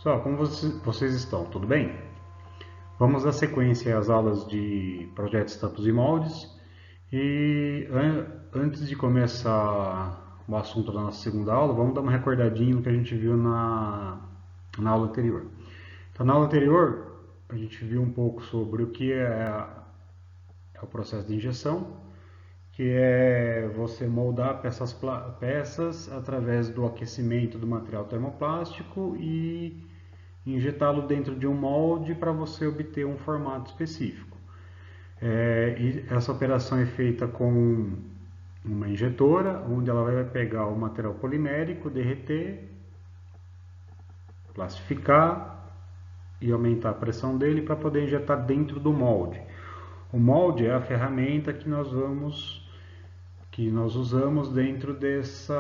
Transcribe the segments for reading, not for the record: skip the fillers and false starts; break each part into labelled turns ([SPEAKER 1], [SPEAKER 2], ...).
[SPEAKER 1] Pessoal, como vocês estão? Tudo bem? Vamos dar sequência às aulas de projetos, estampas e moldes. E antes de começar o assunto da nossa segunda aula, vamos dar uma recordadinha no que a gente viu na aula anterior. Então, na aula anterior, a gente viu um pouco sobre o que é o processo de injeção, que é você moldar peças através do aquecimento do material termoplástico e injetá-lo dentro de um molde para você obter um formato específico. E essa operação é feita com uma injetora, onde ela vai pegar o material polimérico, derreter, plastificar e aumentar a pressão dele para poder injetar dentro do molde. O molde é a ferramenta que nós usamos dentro dessa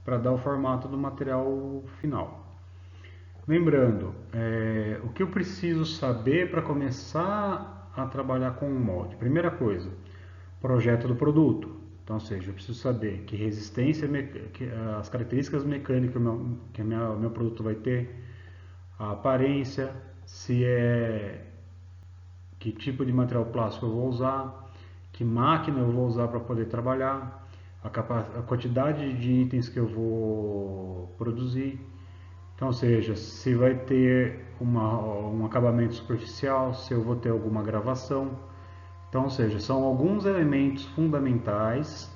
[SPEAKER 1] para dar o formato do material final. Lembrando, o que eu preciso saber para começar a trabalhar com o molde? Primeira coisa, projeto do produto. Então, ou seja, eu preciso saber que resistência, as características mecânicas que meu produto vai ter, a aparência, se é que tipo de material plástico eu vou usar, que máquina eu vou usar para poder trabalhar, a quantidade de itens que eu vou produzir. Então, ou seja, se vai ter um acabamento superficial, se eu vou ter alguma gravação. Então, ou seja, são alguns elementos fundamentais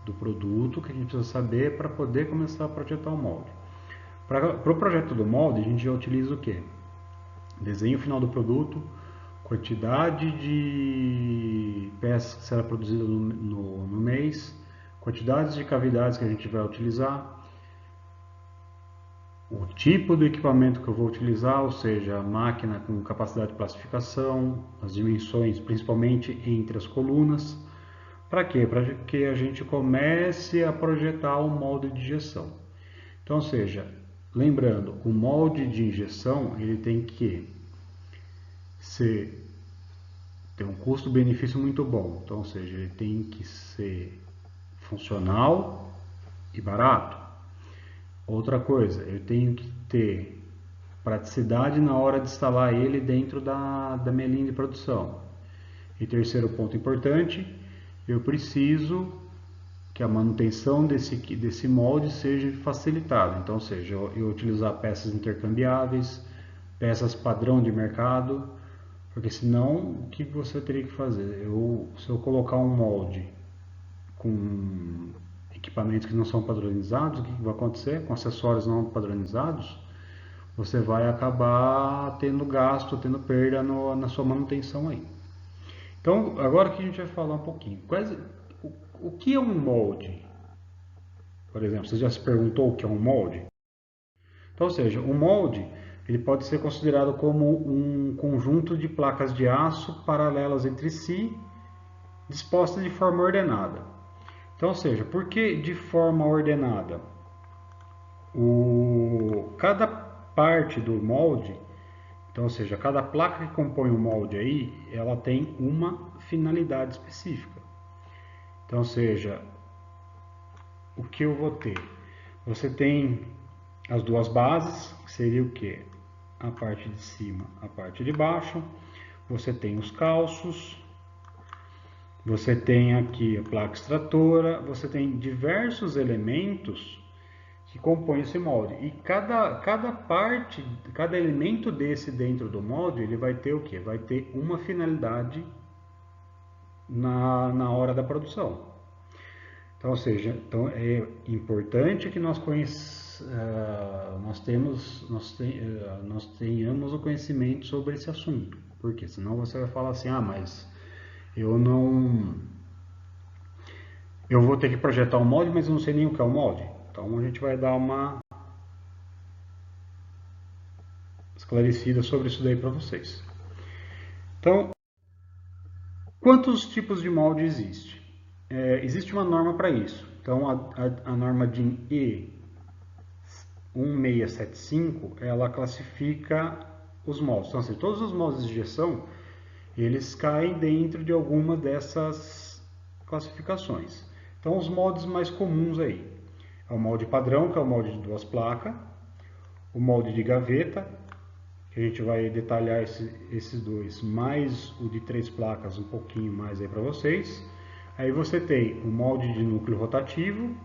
[SPEAKER 1] do produto que a gente precisa saber para poder começar a projetar o molde. Para o projeto do molde, a gente já utiliza o quê? Desenho final do produto, quantidade de peças que será produzida no mês, quantidades de cavidades que a gente vai utilizar, o tipo do equipamento que eu vou utilizar, ou seja, a máquina com capacidade de plastificação, as dimensões, principalmente entre as colunas. Para quê? Para que a gente comece a projetar o molde de injeção. Então, ou seja, lembrando, o molde de injeção ele tem que ter um custo-benefício muito bom. Então, ou seja, ele tem que ser funcional e barato. Outra coisa, eu tenho que ter praticidade na hora de instalar ele dentro da minha linha de produção. E terceiro ponto importante, eu preciso que a manutenção desse molde seja facilitada. Então, ou seja, eu utilizar peças intercambiáveis, peças padrão de mercado, porque senão o que você teria que fazer? Se eu colocar um molde com equipamentos que não são padronizados, o que vai acontecer? Com acessórios não padronizados, você vai acabar tendo gasto, tendo perda na sua manutenção aí. Então, agora que a gente vai falar um pouquinho. O que é um molde? Por exemplo, você já se perguntou o que é um molde? Então, ou seja, um molde ele pode ser considerado como um conjunto de placas de aço paralelas entre si, dispostas de forma ordenada. Então, ou seja, por que de forma ordenada? Cada parte do molde, então, ou seja, cada placa que compõe o molde aí, ela tem uma finalidade específica. Então, ou seja, o que eu vou ter? Você tem as duas bases, que seria o que? A parte de cima, a parte de baixo. Você tem os calços, você tem aqui a placa extratora, você tem diversos elementos que compõem esse molde. E cada elemento desse dentro do molde, ele vai ter o que? Vai ter uma finalidade na hora da produção. Então, ou seja, então é importante que nós tenhamos o conhecimento sobre esse assunto. Porque senão você vai falar assim, mas eu não... Eu vou ter que projetar um molde, mas eu não sei nem o que é um molde. Então a gente vai dar uma esclarecida sobre isso daí para vocês. Então, quantos tipos de molde existe? Existe uma norma para isso. Então, a norma DIN E1675, ela classifica os moldes. Então, assim, todos os moldes de injeção, eles caem dentro de alguma dessas classificações. Então, os moldes mais comuns aí. É o molde padrão, que é o molde de duas placas. o molde de gaveta, que a gente vai detalhar esses dois, mais o de 3 placas um pouquinho mais aí para vocês. Aí você tem o molde de núcleo rotativo,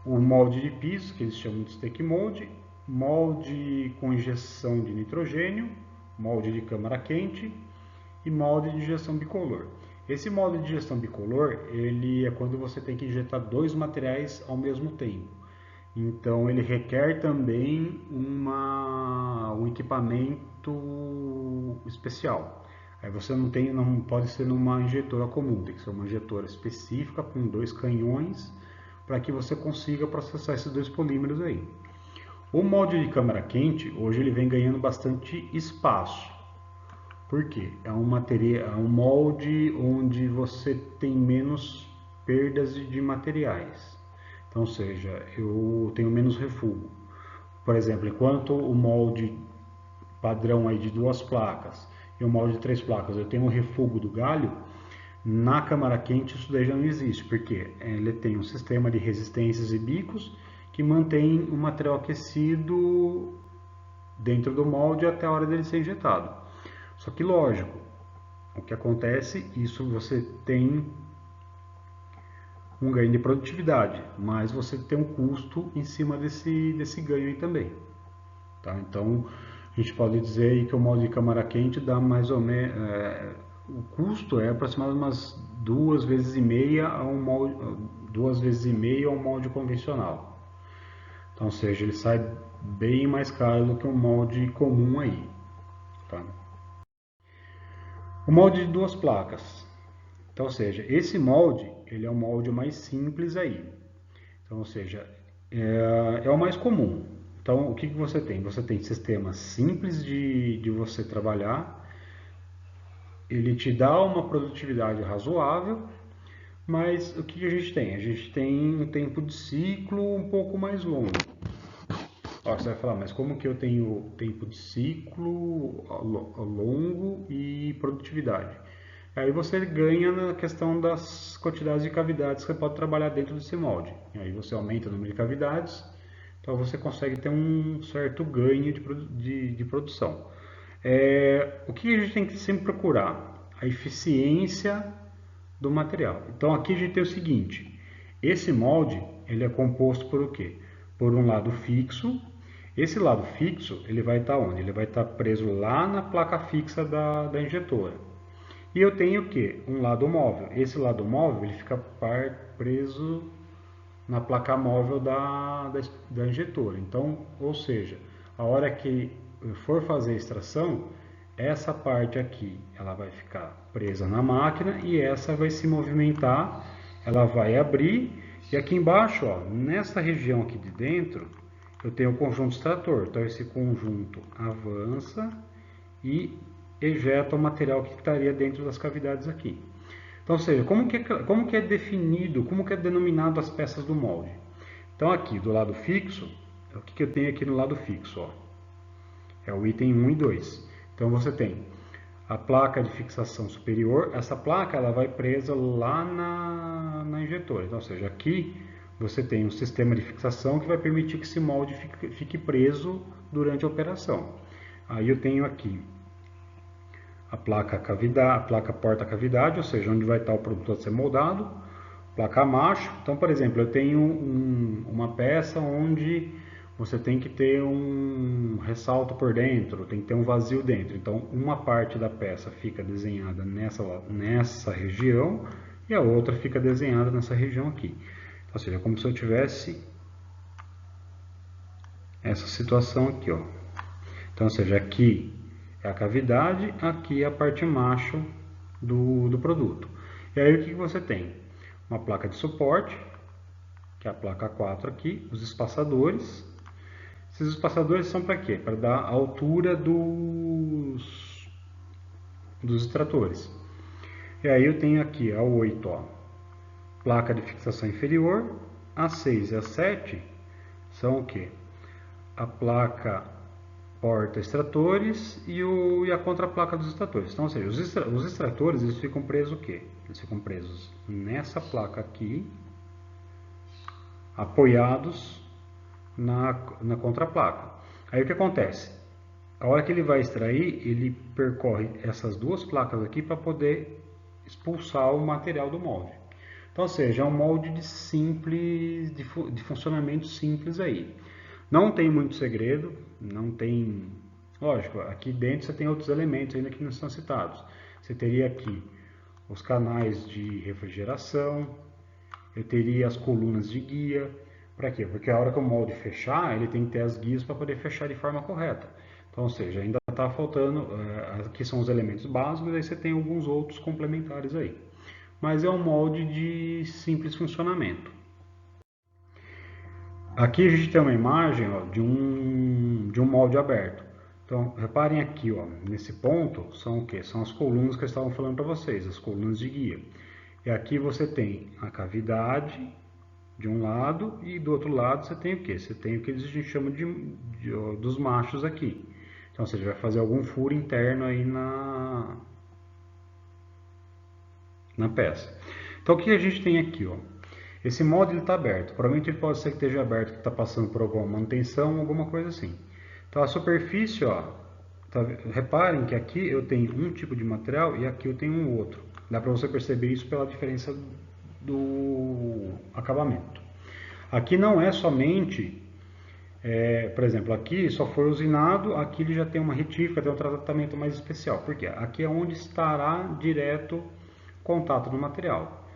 [SPEAKER 1] o molde de piso, que eles chamam de stake mold, molde com injeção de nitrogênio, molde de câmara quente e molde de injeção bicolor. Esse molde de injeção bicolor, ele é quando você tem que injetar dois materiais ao mesmo tempo. Então ele requer também um equipamento especial. Aí você não pode ser numa injetora comum, tem que ser uma injetora específica com 2 canhões para que você consiga processar esses 2 polímeros aí. O molde de câmara quente, hoje ele vem ganhando bastante espaço. Por quê? É um material, é um molde onde você tem menos perdas de materiais. Então, ou seja, eu tenho menos refúgio. Por exemplo, enquanto o molde padrão aí de 2 placas e o molde de 3 placas eu tenho um refúgio do galho, na câmara quente isso daí já não existe, porque ele tem um sistema de resistências e bicos que mantém o material aquecido dentro do molde até a hora dele ser injetado. Só que lógico, o que acontece, isso você tem um ganho de produtividade, mas você tem um custo em cima desse ganho aí também. Tá? Então, a gente pode dizer aí que o molde de câmara quente dá mais ou menos... o custo é aproximadamente umas 2,5 vezes a um molde, 2,5 vezes a um molde convencional. Então, ou seja, ele sai bem mais caro do que um molde comum aí. Tá? O molde de 2 placas. Então, ou seja, esse molde, ele é o molde mais simples aí. Então, ou seja, é o mais comum. Então, o que você tem? Você tem sistemas simples de você trabalhar, ele te dá uma produtividade razoável, mas o que a gente tem? A gente tem um tempo de ciclo um pouco mais longo. Ó, você vai falar, mas como que eu tenho tempo de ciclo longo e produtividade? Aí você ganha na questão das quantidades de cavidades que você pode trabalhar dentro desse molde. Aí você aumenta o número de cavidades, então você consegue ter um certo ganho de produção. O que a gente tem que sempre procurar? A eficiência do material. Então aqui a gente tem o seguinte, esse molde ele é composto por o quê? Por um lado fixo. Esse lado fixo ele vai estar onde? Ele vai estar preso lá na placa fixa da injetora. E eu tenho o que? Um lado móvel. Esse lado móvel ele fica preso na placa móvel da injetora. Então, ou seja, a hora que eu for fazer a extração, essa parte aqui ela vai ficar presa na máquina e essa vai se movimentar, ela vai abrir e aqui embaixo, ó, nessa região aqui de dentro, eu tenho o conjunto extrator. Então esse conjunto avança e ejeta o material que estaria dentro das cavidades aqui. Então, ou seja, como que é definido, como que é denominado as peças do molde? Então aqui do lado fixo, o que eu tenho aqui no lado fixo? Ó? É o item 1 e 2. Então você tem a placa de fixação superior, essa placa ela vai presa lá na injetora. Então, ou seja, aqui você tem um sistema de fixação que vai permitir que esse molde fique preso durante a operação. Aí eu tenho aqui a placa cavidade, a placa porta-cavidade, ou seja, onde vai estar o produto a ser moldado, placa macho. Então, por exemplo, eu tenho uma peça onde você tem que ter um ressalto por dentro, tem que ter um vazio dentro. Então, uma parte da peça fica desenhada nessa região e a outra fica desenhada nessa região aqui. Ou seja, como se eu tivesse essa situação aqui, ó. Então, ou seja, aqui é a cavidade, aqui é a parte macho do produto. E aí o que você tem? Uma placa de suporte, que é a placa 4 aqui, os espaçadores. Esses espaçadores são para quê? Para dar a altura dos extratores. E aí eu tenho aqui a 8, ó, placa de fixação inferior, a 6 e a 7 são o quê? A placa porta-extratores e a contraplaca dos extratores. Então, ou seja, os extratores eles ficam presos o quê? Eles ficam presos nessa placa aqui, apoiados na contraplaca. Aí o que acontece? A hora que ele vai extrair, ele percorre essas duas placas aqui para poder expulsar o material do molde. Então, ou seja, é um molde de funcionamento simples aí. Não tem muito segredo, não tem... Lógico, aqui dentro você tem outros elementos ainda que não são citados. Você teria aqui os canais de refrigeração, eu teria as colunas de guia. Para quê? Porque a hora que o molde fechar, ele tem que ter as guias para poder fechar de forma correta. Então, ou seja, ainda está faltando, aqui são os elementos básicos, aí você tem alguns outros complementares aí. Mas é um molde de simples funcionamento. Aqui a gente tem uma imagem ó, de um molde aberto. Então, reparem aqui, ó, nesse ponto, são o que? São as colunas que eu estava falando para vocês, as colunas de guia. E aqui você tem a cavidade de um lado e do outro lado você tem o que? Você tem o que a gente chama dos machos aqui. Então você vai fazer algum furo interno aí na peça. Então o que a gente tem aqui? Ó? Esse molde está aberto. Provavelmente ele pode ser que esteja aberto, que está passando por alguma manutenção, alguma coisa assim. Então a superfície, ó, reparem que aqui eu tenho um tipo de material e aqui eu tenho um outro. Dá para você perceber isso pela diferença do acabamento. Aqui não é somente, por exemplo, aqui só foi usinado, aqui ele já tem uma retífica, tem um tratamento mais especial. Por quê? Aqui é onde estará direto contato do material.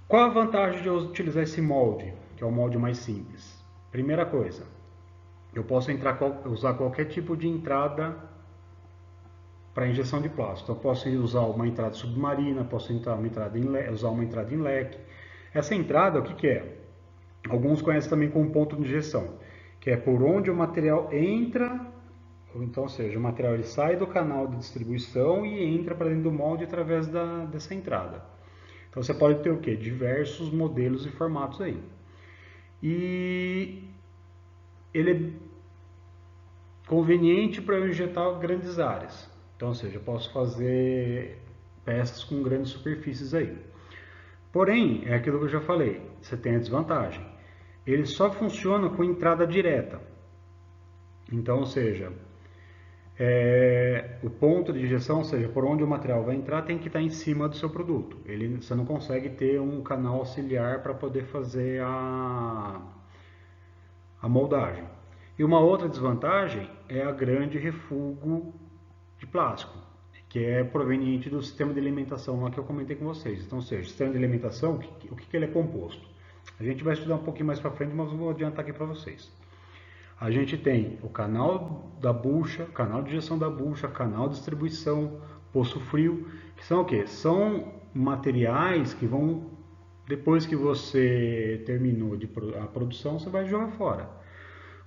[SPEAKER 1] Qual a vantagem de eu utilizar esse molde, que é o molde mais simples? Primeira coisa, eu posso usar qualquer tipo de entrada para injeção de plástico. Então, eu posso usar uma entrada submarina, posso usar uma entrada em leque. Essa entrada, o que é? Alguns conhecem também como ponto de injeção, que é por onde o material entra, então, ou seja, o material ele sai do canal de distribuição e entra para dentro do molde através dessa entrada. Então você pode ter o que? Diversos modelos e formatos aí. E ele é conveniente para eu injetar grandes áreas. Então, ou seja, eu posso fazer peças com grandes superfícies aí. Porém, é aquilo que eu já falei, você tem a desvantagem. Ele só funciona com entrada direta. Então, ou seja, o ponto de injeção, ou seja, por onde o material vai entrar, tem que estar em cima do seu produto. Você não consegue ter um canal auxiliar para poder fazer a moldagem. E uma outra desvantagem é a grande refúgio de plástico, que é proveniente do sistema de alimentação lá que eu comentei com vocês. Então, ou seja, o sistema de alimentação, o que ele é composto? A gente vai estudar um pouquinho mais para frente, mas vou adiantar aqui para vocês. A gente tem o canal da bucha, canal de injeção da bucha, canal de distribuição, poço frio, que são o quê? São materiais que vão, depois que você terminou a produção, você vai jogar fora.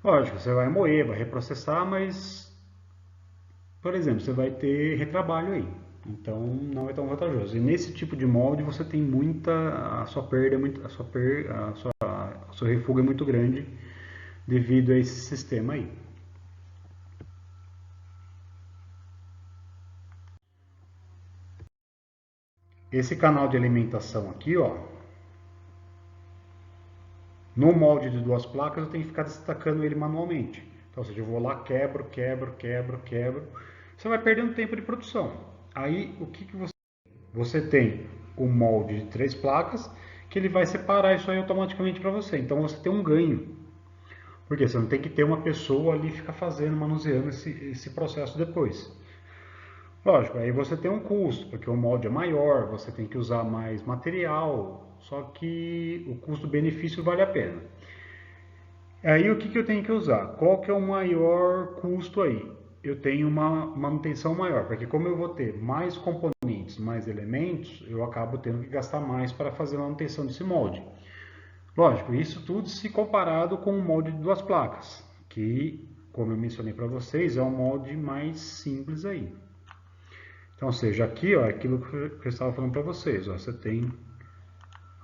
[SPEAKER 1] Lógico, você vai moer, vai reprocessar, mas, por exemplo, você vai ter retrabalho aí. Então não é tão vantajoso. E nesse tipo de molde você tem a sua perda, o seu refúgio é muito grande devido a esse sistema aí. Esse canal de alimentação aqui, ó, no molde de duas placas eu tenho que ficar destacando ele manualmente. Então, ou seja, eu vou lá, quebro. Você vai perdendo tempo de produção. Aí, o que você tem o molde de 3 placas, que ele vai separar isso aí automaticamente para você. Então, você tem um ganho. Porque você não tem que ter uma pessoa ali ficar manuseando esse processo depois. Lógico, aí você tem um custo, porque o molde é maior, você tem que usar mais material, só que o custo-benefício vale a pena. Aí o que eu tenho que usar? Qual que é o maior custo aí? Eu tenho uma manutenção maior, porque como eu vou ter mais componentes, mais elementos, eu acabo tendo que gastar mais para fazer a manutenção desse molde. Lógico, isso tudo se comparado com o molde de duas placas, que, como eu mencionei para vocês, é um molde mais simples aí. Então, ou seja, aqui ó, é aquilo que eu estava falando para vocês. Ó, você tem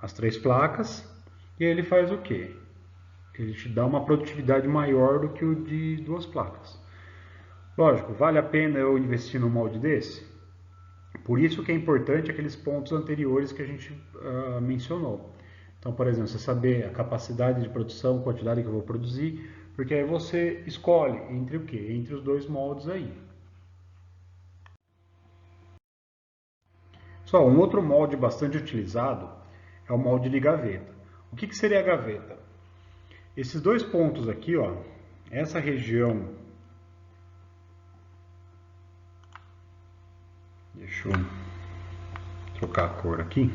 [SPEAKER 1] as 3 placas e ele faz o quê? Ele te dá uma produtividade maior do que o de 2 placas. Lógico, vale a pena eu investir num molde desse? Por isso que é importante aqueles pontos anteriores que a gente mencionou. Então, por exemplo, você saber a capacidade de produção, a quantidade que eu vou produzir, Porque aí você escolhe entre o quê? Entre os dois moldes aí. Só um outro molde bastante utilizado é o molde de gaveta. O que seria a gaveta? Esses dois pontos aqui, ó, essa região, deixa eu trocar a cor aqui.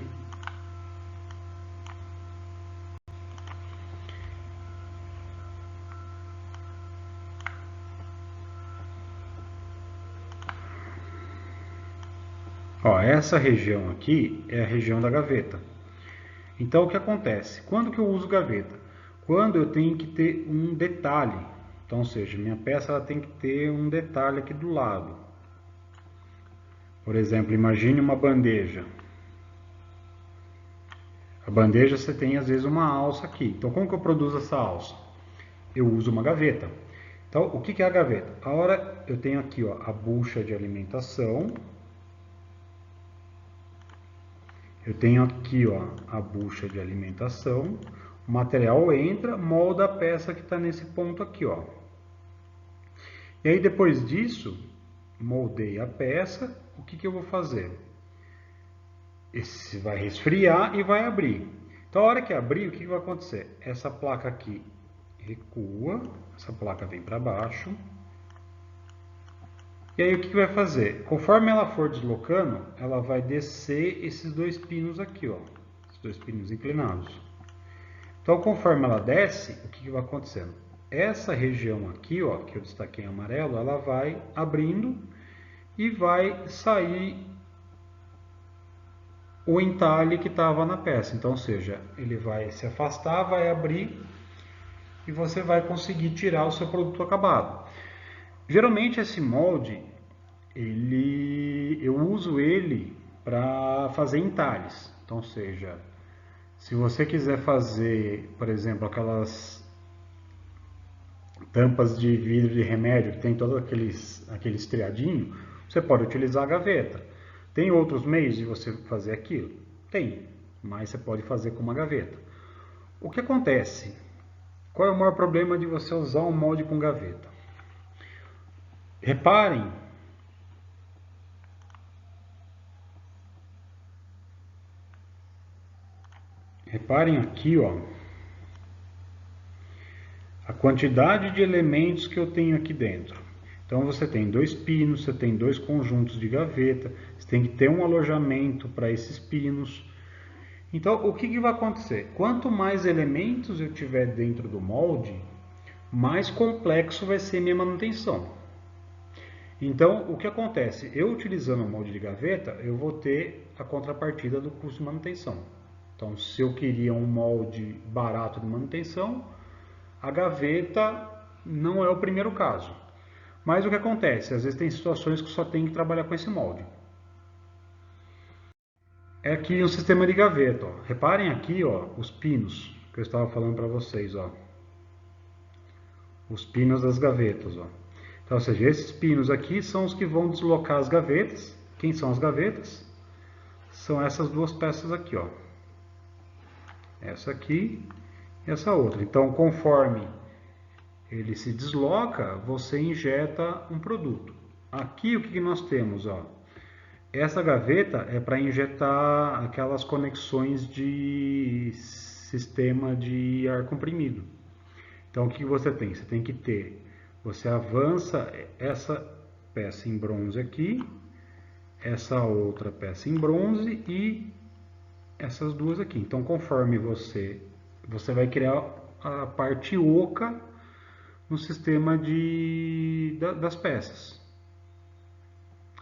[SPEAKER 1] Ó, essa região aqui é a região da gaveta. Então o que acontece? Quando que eu uso gaveta? Quando eu tenho que ter um detalhe. Então, ou seja, minha peça ela tem que ter um detalhe aqui do lado. Por exemplo, imagine uma bandeja. A bandeja você tem às vezes uma alça aqui. Então como que eu produzo essa alça? Eu uso uma gaveta. Então o que é a gaveta? A hora eu tenho aqui ó, a bucha de alimentação. Eu tenho aqui ó, a bucha de alimentação. O material entra, molda a peça que está nesse ponto aqui. Ó. E aí depois disso, moldei a peça. O que eu vou fazer? Esse vai resfriar e vai abrir. Então a hora que abrir, o que vai acontecer? Essa placa aqui recua, essa placa vem para baixo. E aí o que vai fazer? Conforme ela for deslocando, ela vai descer esses dois pinos aqui, ó, esses dois pinos inclinados. Então conforme ela desce, o que vai acontecendo? Essa região aqui, ó, que eu destaquei em amarelo, ela vai abrindo e vai sair o entalhe que estava na peça. Então, ou seja, ele vai se afastar, vai abrir e você vai conseguir tirar o seu produto acabado. Geralmente esse molde, eu uso ele para fazer entalhes. Então, ou seja, se você quiser fazer, por exemplo, aquelas tampas de vidro de remédio que tem todos aqueles triadinhos, você pode utilizar a gaveta. Tem outros meios de você fazer aquilo? Tem, mas você pode fazer com uma gaveta. O que acontece? Qual é o maior problema de você usar um molde com gaveta? Reparem aqui, ó, a quantidade de elementos que eu tenho aqui dentro. Então você tem dois pinos, você tem dois conjuntos de gaveta, você tem que ter um alojamento para esses pinos. Então o que vai acontecer? Quanto mais elementos eu tiver dentro do molde, mais complexo vai ser minha manutenção. Então o que acontece? Eu utilizando o molde de gaveta, eu vou ter a contrapartida do custo de manutenção. Então se eu queria um molde barato de manutenção, a gaveta não é o primeiro caso. Mas o que acontece? Às vezes tem situações que só tem que trabalhar com esse molde. É aqui um sistema de gaveta. Ó. Reparem aqui ó, os pinos que eu estava falando para vocês. Ó. Os pinos das gavetas. Ó. Então, ou seja, esses pinos aqui são os que vão deslocar as gavetas. Quem são as gavetas? São essas duas peças aqui. Ó. Essa aqui e essa outra. Então, conforme ele se desloca, você injeta um produto. Aqui o que nós temos? Ó? Essa gaveta é para injetar aquelas conexões de sistema de ar comprimido. Então o que você tem? Você tem que ter, você avança essa peça em bronze aqui, essa outra peça em bronze e essas duas aqui. Então conforme você vai criar a parte oca no sistema das peças.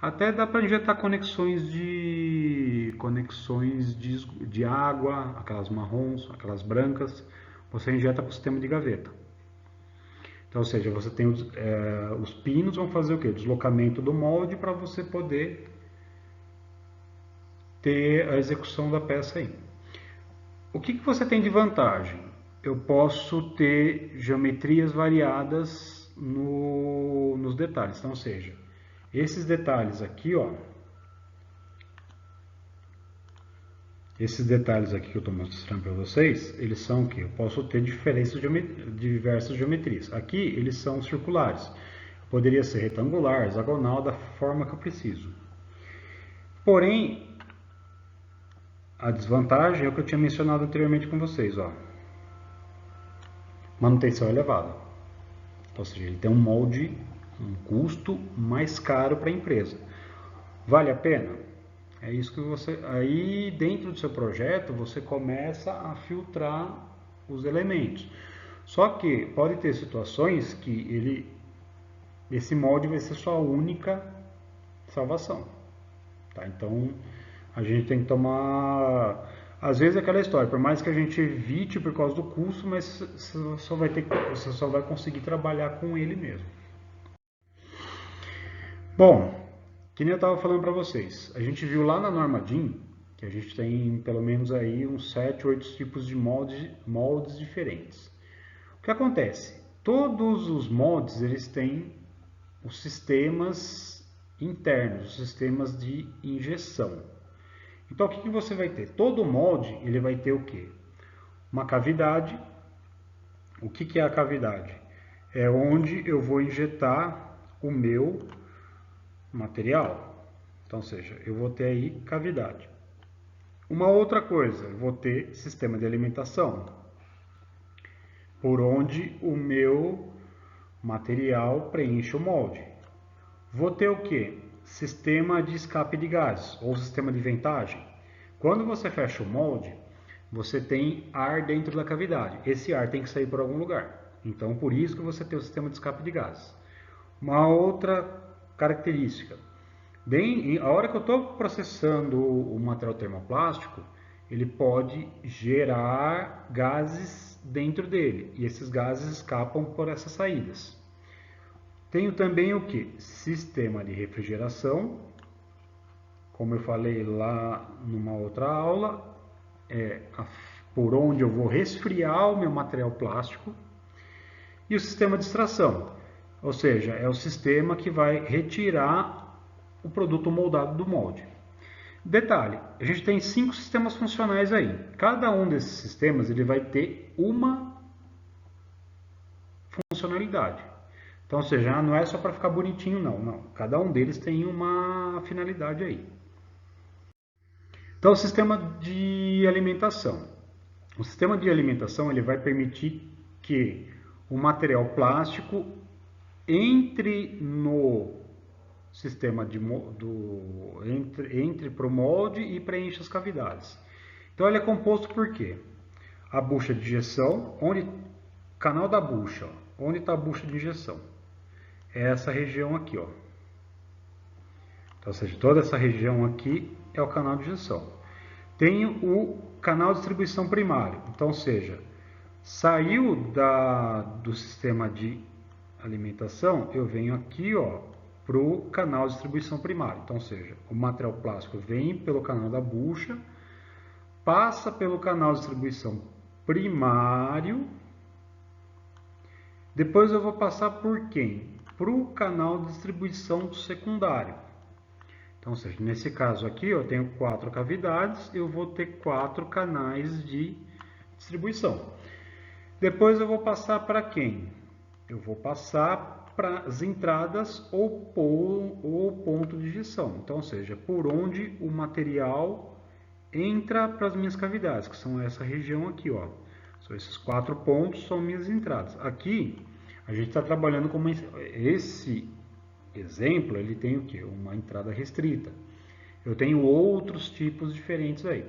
[SPEAKER 1] Até dá para injetar conexões de água, aquelas marrons, aquelas brancas, você injeta para o sistema de gaveta. Então, ou seja, você tem os pinos vão fazer o quê? Deslocamento do molde para você poder ter a execução da peça aí. O que você tem de vantagem? Eu posso ter geometrias variadas nos detalhes. Então, ou seja, esses detalhes aqui, ó, Esses detalhes aqui que eu estou mostrando para vocês, eles são o que? Eu posso ter diversas geometrias. Aqui eles são circulares. Poderia ser retangular, hexagonal, da forma que eu preciso. Porém, a desvantagem é o que eu tinha mencionado anteriormente com vocês, ó. Manutenção elevada. Ou seja, ele tem um molde, um custo mais caro para a empresa. Vale a pena? É isso que você... Aí, dentro do seu projeto, você começa a filtrar os elementos. Só que pode ter situações que esse molde vai ser sua única salvação. Tá? Então, a gente tem que tomar... Às vezes é aquela história, por mais que a gente evite por causa do custo, mas você só vai conseguir trabalhar com ele mesmo. Bom, que nem eu estava falando para vocês, a gente viu lá na norma DIN que a gente tem pelo menos aí uns 7, 8 tipos de moldes diferentes. O que acontece? Todos os moldes eles têm os sistemas internos, os sistemas de injeção. Então o que você vai ter? Todo molde ele vai ter o quê? Uma cavidade. O que é a cavidade? É onde eu vou injetar o meu material. Então, ou seja, eu vou ter aí cavidade. Uma outra coisa, eu vou ter sistema de alimentação, por onde o meu material preenche o molde. Vou ter o que? Sistema de escape de gases, ou sistema de ventagem. Quando você fecha o molde, você tem ar dentro da cavidade. Esse ar tem que sair por algum lugar. Então, por isso que você tem o sistema de escape de gases. Uma outra característica. A hora que eu estou processando o material termoplástico, ele pode gerar gases dentro dele. E esses gases escapam por essas saídas. Tenho também o que? Sistema de refrigeração. Como eu falei lá numa outra aula, por onde eu vou resfriar o meu material plástico. E o sistema de extração, ou seja, é o sistema que vai retirar o produto moldado do molde. Detalhe, a gente tem 5 sistemas funcionais aí. Cada um desses sistemas ele vai ter uma funcionalidade. Então, ou seja, não é só para ficar bonitinho, não. Cada um deles tem uma finalidade aí. Então, o sistema de alimentação. O sistema de alimentação ele vai permitir que o material plástico entre no sistema entre para o molde e preencha as cavidades. Então ele é composto por quê? A bucha de injeção, canal da bucha, onde está a bucha de injeção? É essa região aqui, ó. Então, ou seja, toda essa região aqui é o canal de injeção. Tem o canal de distribuição primário, então, ou seja, saiu do sistema de alimentação, eu venho aqui, ó, para o canal de distribuição primário. Então, ou seja, o material plástico vem pelo canal da bucha, passa pelo canal de distribuição primário, depois eu vou passar por quem? Para o canal de distribuição secundário. Então, ou seja, nesse caso aqui eu tenho 4 cavidades, eu vou ter 4 canais de distribuição. Depois eu vou passar para quem? Eu vou passar para as entradas ou ponto de injeção. Então, ou seja, por onde o material entra para as minhas cavidades, que são essa região aqui, ó. São esses 4 pontos, são minhas entradas. Aqui, a gente está trabalhando com esse exemplo, ele tem o quê? Uma entrada restrita. Eu tenho outros tipos diferentes aí.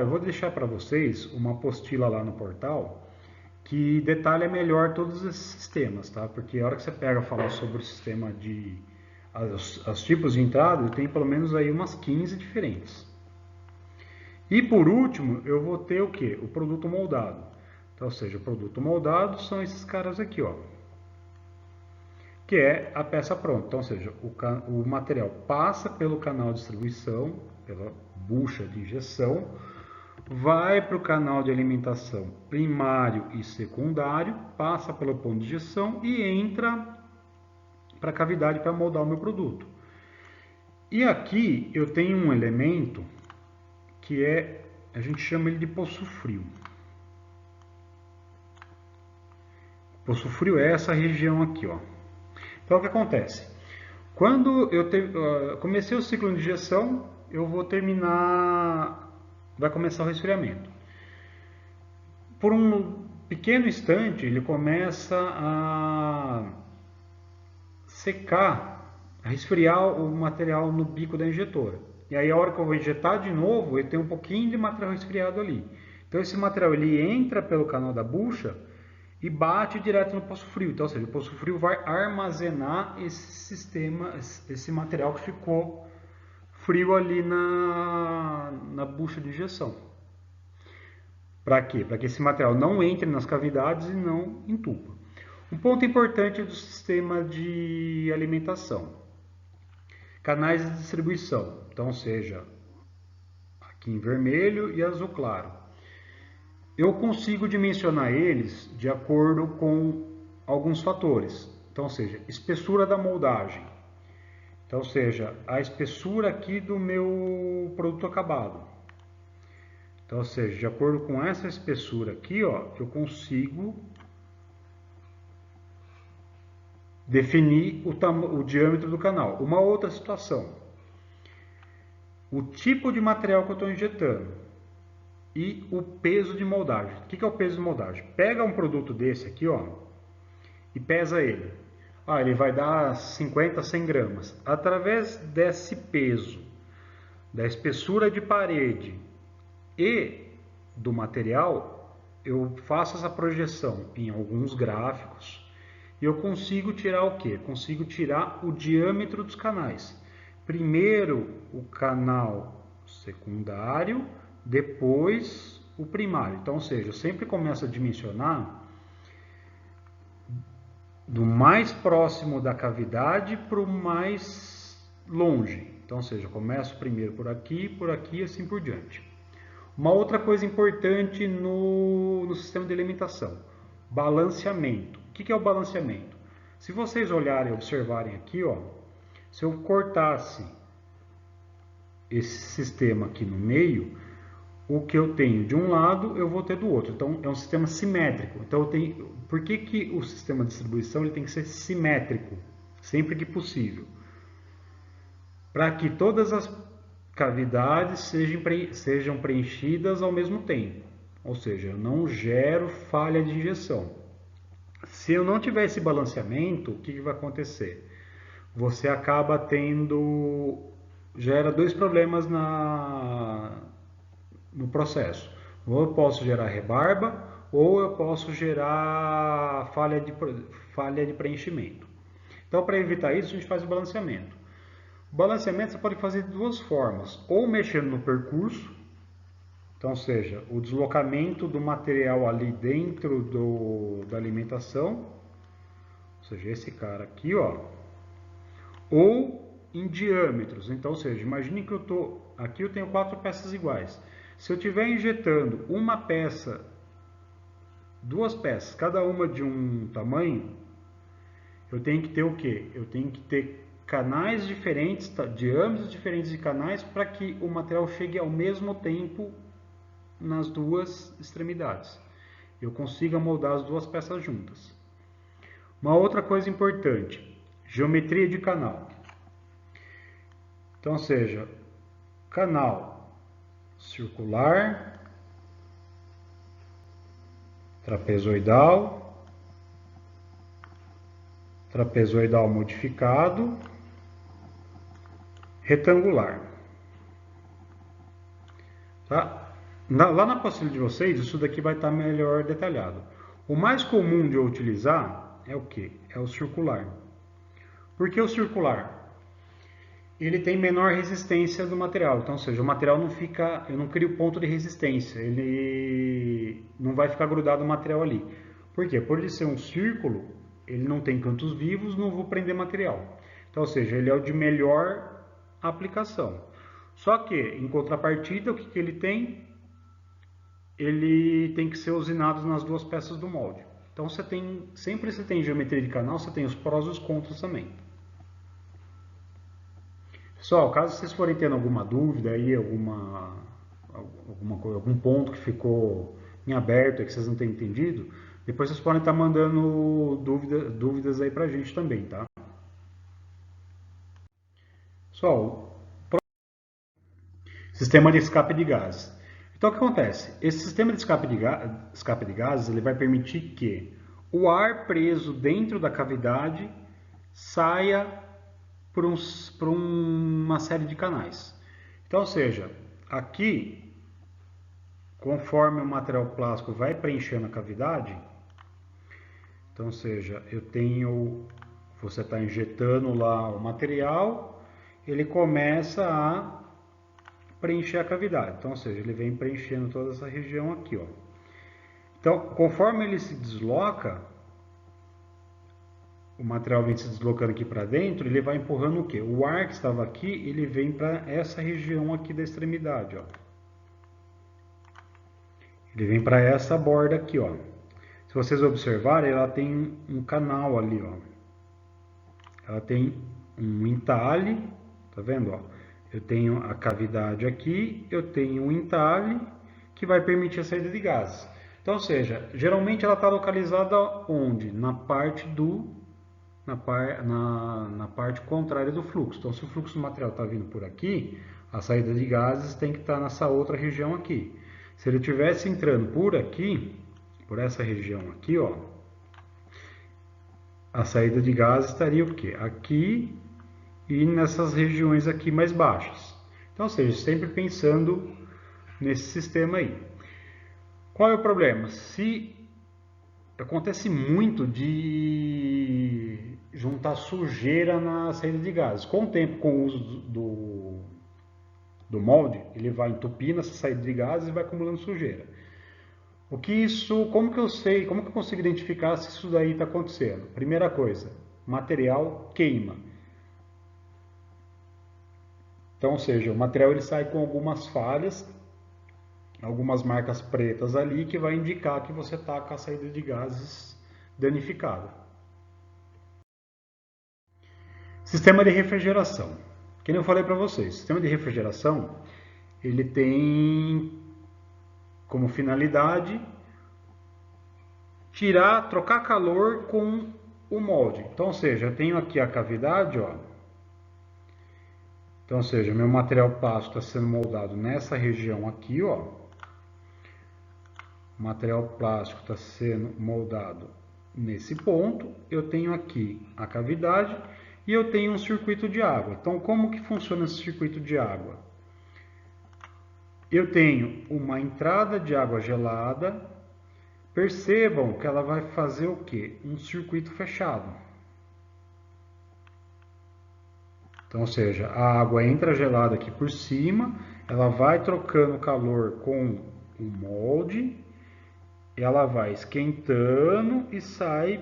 [SPEAKER 1] Eu vou deixar para vocês uma apostila lá no portal que detalha melhor todos esses sistemas, tá? Porque a hora que você pega falar sobre o sistema de os tipos de entrada, eu tenho pelo menos aí umas 15 diferentes. E por último, eu vou ter o que? O produto moldado. Então, ou seja, o produto moldado são esses caras aqui, ó. Que é a peça pronta. Então, ou seja, o material passa pelo canal de distribuição, pela bucha de injeção, vai para o canal de alimentação primário e secundário, passa pelo ponto de injeção e entra para a cavidade para moldar o meu produto. E aqui eu tenho um elemento que a gente chama ele de poço frio. Poço frio é essa região aqui, ó. Então o que acontece? Quando eu comecei o ciclo de injeção, eu vou terminar, vai começar o resfriamento. Por um pequeno instante, ele começa a secar, a resfriar o material no bico da injetora. E aí a hora que eu vou injetar de novo, eu tenho um pouquinho de material resfriado ali. Então esse material ele entra pelo canal da bucha e bate direto no poço frio. Então, ou seja, o poço frio vai armazenar esse sistema, esse material que ficou frio ali na bucha de injeção. Para quê? Para que esse material não entre nas cavidades e não entupa. Um ponto importante do sistema de alimentação. Canais de distribuição. Então, seja aqui em vermelho e azul claro. Eu consigo dimensionar eles de acordo com alguns fatores. Então, seja, espessura da moldagem. Então, seja, a espessura aqui do meu produto acabado. Então, ou seja, de acordo com essa espessura aqui, ó, eu consigo definir o diâmetro do canal. Uma outra situação, o tipo de material que eu estou injetando e o peso de moldagem. O que é o peso de moldagem? Pega um produto desse aqui, ó, e pesa ele. Ele vai dar 50, 100 gramas. Através desse peso, da espessura de parede e do material, eu faço essa projeção em alguns gráficos e eu consigo tirar o quê? Consigo tirar o diâmetro dos canais. Primeiro o canal secundário, depois o primário. Então, ou seja, eu sempre começo a dimensionar do mais próximo da cavidade para o mais longe. Então, ou seja, eu começo primeiro por aqui e assim por diante. Uma outra coisa importante no sistema de alimentação, balanceamento. O que é o balanceamento? Se vocês olharem e observarem aqui, ó, se eu cortasse esse sistema aqui no meio, o que eu tenho de um lado eu vou ter do outro. Então é um sistema simétrico. Então eu tenho, por que o sistema de distribuição ele tem que ser simétrico sempre que possível? Para que todas as cavidades sejam preenchidas ao mesmo tempo. Ou seja, eu não gero falha de injeção. Se eu não tiver esse balanceamento, o que vai acontecer? Você acaba gera dois problemas no processo. Ou eu posso gerar rebarba, ou eu posso gerar falha de preenchimento. Então, para evitar isso, a gente faz o balanceamento. O balanceamento você pode fazer de duas formas, ou mexendo no percurso, então, ou seja, o deslocamento do material ali dentro da alimentação, ou seja, esse cara aqui, ó, ou em diâmetros. Então, ou seja, imagine que aqui eu tenho 4 peças iguais. Se eu estiver injetando uma peça, 2 peças, cada uma de um tamanho, eu tenho que ter o quê? Eu tenho que ter canais diferentes, diâmetros diferentes de canais, para que o material chegue ao mesmo tempo nas duas extremidades. Eu consiga moldar as duas peças juntas. Uma outra coisa importante, geometria de canal. Então, ou seja, canal circular, trapezoidal, trapezoidal modificado, retangular. Tá? Lá na apostila de vocês, isso daqui vai estar melhor detalhado. O mais comum de eu utilizar é o que? É o circular. Por que o circular? Ele tem menor resistência do material. Então, ou seja, o material não fica, eu não crio ponto de resistência. Ele não vai ficar grudado no material ali. Por quê? Por ele ser um círculo, ele não tem cantos vivos, não vou prender material. Então, ou seja, ele é o de melhor aplicação. Só que, em contrapartida, o que ele tem? Ele tem que ser usinado nas duas peças do molde. Então, sempre você tem geometria de canal, você tem os prós e os contras também. Pessoal, caso vocês forem tendo alguma dúvida aí, algum ponto que ficou em aberto e que vocês não têm entendido, depois vocês podem estar mandando dúvidas aí pra gente também, tá? Pessoal, sistema de escape de gases. Então, o que acontece? Esse sistema de escape de gases ele vai permitir que o ar preso dentro da cavidade saia por uma série de canais. Então, ou seja, aqui, conforme o material plástico vai preenchendo a cavidade, então, ou seja, você está injetando lá o material, ele começa a preencher a cavidade. Então, ou seja, ele vem preenchendo toda essa região aqui, ó. Então, conforme ele se desloca, o material vem se deslocando aqui para dentro, ele vai empurrando o quê? O ar que estava aqui, ele vem para essa região aqui da extremidade, ó. Ele vem para essa borda aqui, ó. Se vocês observarem, ela tem um canal ali, ó. Ela tem um entalhe, tá vendo, ó? Eu tenho a cavidade aqui, eu tenho um entalhe que vai permitir a saída de gases. Então, ou seja, geralmente ela está localizada onde? Na parte contrária do fluxo. Então, se o fluxo do material está vindo por aqui, a saída de gases tem que estar nessa outra região aqui. Se ele estivesse entrando por aqui, por essa região aqui, ó, a saída de gases estaria o quê? Aqui e nessas regiões aqui mais baixas. Então, ou seja, sempre pensando nesse sistema aí. Qual é o problema? Se acontece muito de juntar sujeira na saída de gases. Com o tempo, com o uso do molde, ele vai entupindo essa saída de gases e vai acumulando sujeira. Como que eu sei, como que eu consigo identificar se isso daí está acontecendo? Primeira coisa, material queima. Então, ou seja, o material ele sai com algumas falhas, algumas marcas pretas ali, que vai indicar que você está com a saída de gases danificada. Sistema de refrigeração. Como eu falei para vocês, o sistema de refrigeração ele tem como finalidade trocar calor com o molde. Então, ou seja, eu tenho aqui a cavidade, ó. Então, ou seja, meu material plástico está sendo moldado nessa região aqui, ó. O material plástico está sendo moldado nesse ponto. Eu tenho aqui a cavidade e eu tenho um circuito de água. Então, como que funciona esse circuito de água? Eu tenho uma entrada de água gelada. Percebam que ela vai fazer o quê? Um circuito fechado. Então, ou seja, a água entra gelada aqui por cima, ela vai trocando calor com o molde, ela vai esquentando e sai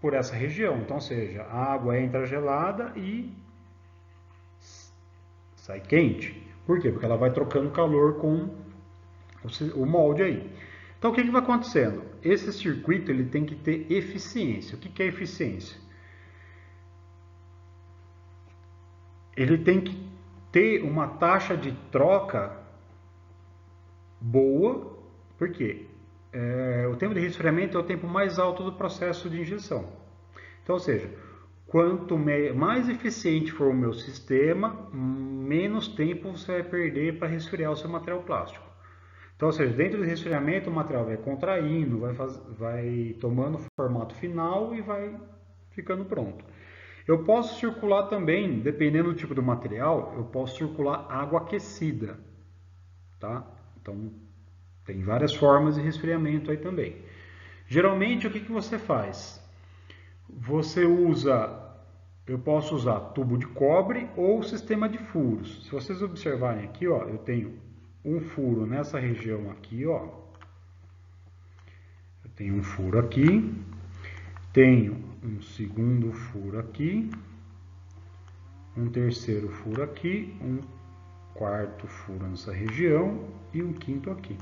[SPEAKER 1] por essa região. Então, ou seja, a água entra gelada e sai quente. Por quê? Porque ela vai trocando calor com o molde aí. Então, o que vai acontecendo? Esse circuito ele tem que ter eficiência. O que é eficiência? Ele tem que ter uma taxa de troca boa, porque o tempo de resfriamento é o tempo mais alto do processo de injeção. Então, ou seja, quanto mais eficiente for o meu sistema, menos tempo você vai perder para resfriar o seu material plástico. Então, ou seja, dentro do resfriamento o material vai contraindo, vai tomando formato final e vai ficando pronto. Eu posso circular também, dependendo do tipo do material, eu posso circular água aquecida, tá? Então, tem várias formas de resfriamento aí também. Geralmente, o que você faz? Eu posso usar tubo de cobre ou sistema de furos. Se vocês observarem aqui, ó, eu tenho um furo nessa região aqui, ó. Eu tenho um furo aqui, tenho um segundo furo aqui, um terceiro furo aqui, um quarto furo nessa região e um quinto aqui.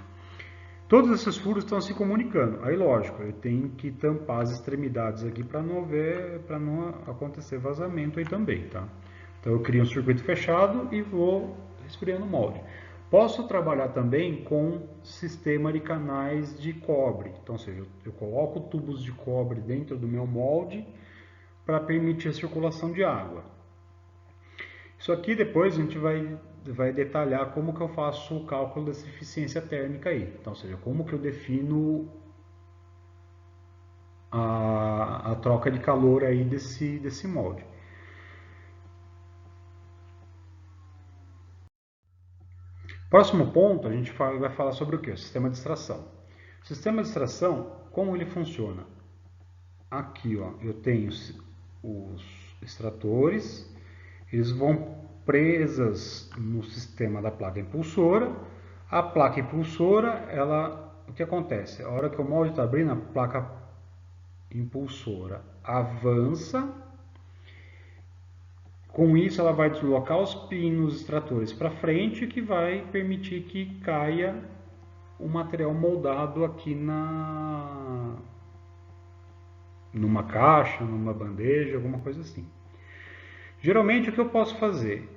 [SPEAKER 1] Todos esses furos estão se comunicando. Aí, lógico, eu tenho que tampar as extremidades aqui para não acontecer vazamento aí também, tá? Então, eu crio um circuito fechado e vou esfriando o molde. Posso trabalhar também com sistema de canais de cobre, então, ou seja, eu coloco tubos de cobre dentro do meu molde para permitir a circulação de água. Isso aqui depois a gente vai detalhar como que eu faço o cálculo dessa eficiência térmica aí, então, ou seja, como que eu defino a troca de calor aí desse molde. Próximo ponto, a gente vai falar sobre o que? O sistema de extração. O sistema de extração, como ele funciona? Aqui, ó, eu tenho os extratores, eles vão presas no sistema da placa impulsora. A placa impulsora, o que acontece? A hora que o molde está abrindo, a placa impulsora avança. Com isso, ela vai deslocar os pinos extratores para frente, que vai permitir que caia o material moldado aqui numa caixa, numa bandeja, alguma coisa assim. Geralmente, o que eu posso fazer?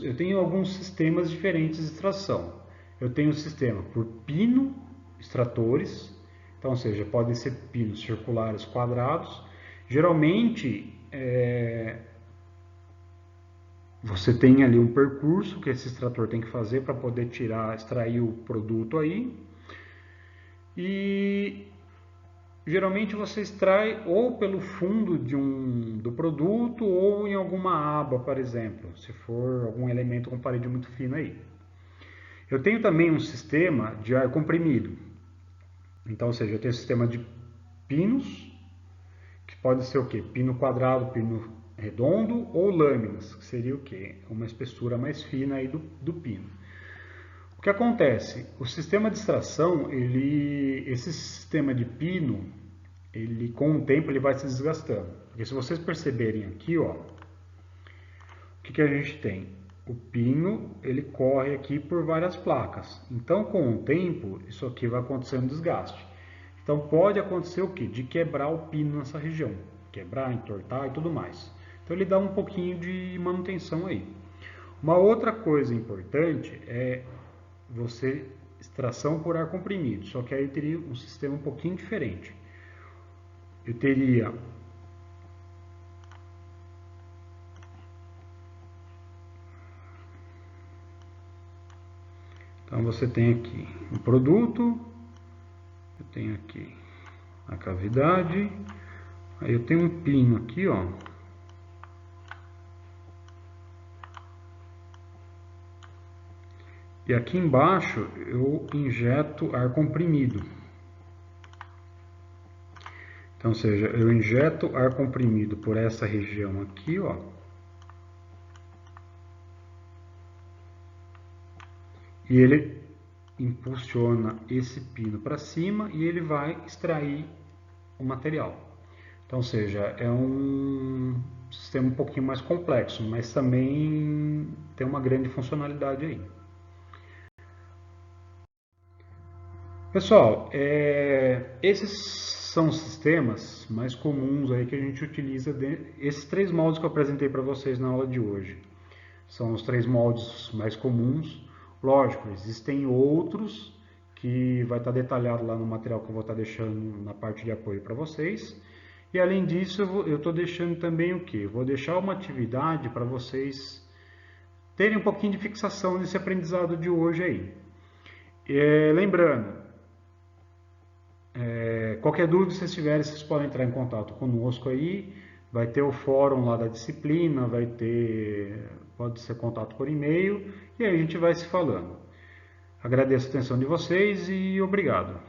[SPEAKER 1] Eu tenho alguns sistemas diferentes de extração. Eu tenho o sistema por pino extratores, então, ou seja, podem ser pinos circulares quadrados. Geralmente, você tem ali um percurso que esse extrator tem que fazer para poder extrair o produto aí. E geralmente você extrai ou pelo fundo do produto ou em alguma aba, por exemplo, se for algum elemento com parede muito fina aí. Eu tenho também um sistema de ar comprimido. Então, ou seja, eu tenho um sistema de pinos, que pode ser o quê? Pino quadrado, pino redondo ou lâminas, que seria o quê? Uma espessura mais fina aí do pino. O que acontece? O sistema de extração, esse sistema de pino, com o tempo ele vai se desgastando. Porque se vocês perceberem aqui, ó, o que a gente tem? O pino, ele corre aqui por várias placas. Então, com o tempo, isso aqui vai acontecendo desgaste. Então, pode acontecer o quê? De quebrar o pino nessa região. Quebrar, entortar e tudo mais. Então, ele dá um pouquinho de manutenção aí. Uma outra coisa importante é extração por ar comprimido. Só que aí eu teria um sistema um pouquinho diferente. Eu teria então você tem aqui o produto, eu tenho aqui a cavidade, aí eu tenho um pino aqui, ó. E aqui embaixo eu injeto ar comprimido. Então, ou seja, eu injeto ar comprimido por essa região aqui, ó. E ele impulsiona esse pino para cima e ele vai extrair o material. Então, ou seja, é um sistema um pouquinho mais complexo, mas também tem uma grande funcionalidade aí. Pessoal, esses são os sistemas mais comuns aí que a gente utiliza. Esses 3 moldes que eu apresentei para vocês na aula de hoje são os 3 moldes mais comuns. Lógico, existem outros que vai estar detalhado lá no material que eu vou estar deixando na parte de apoio para vocês. E além disso, eu estou deixando também o que? Vou deixar uma atividade para vocês terem um pouquinho de fixação nesse aprendizado de hoje aí. Lembrando, qualquer dúvida que vocês tiverem, vocês podem entrar em contato conosco aí. Vai ter o fórum lá da disciplina, pode ser contato por e-mail, e aí a gente vai se falando. Agradeço a atenção de vocês e obrigado.